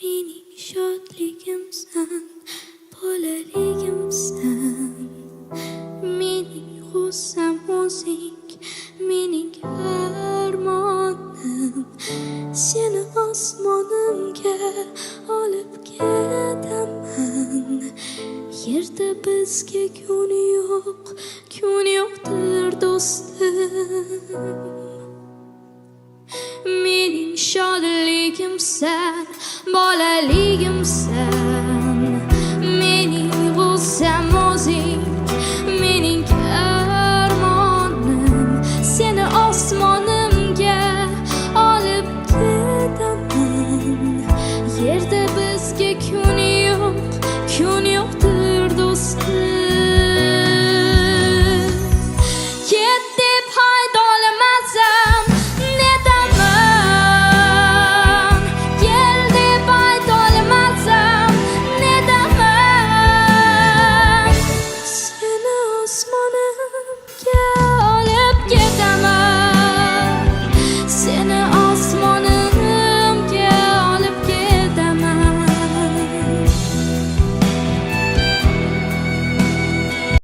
Mening shodligimsan, bolaligimsan. Mening g'ussam o'zing, mening armonim. Seni osmonimga olib ketaman. Yerda bizga kun yo'qdir do'stim. Mening shodligimsan, bolaligimsan.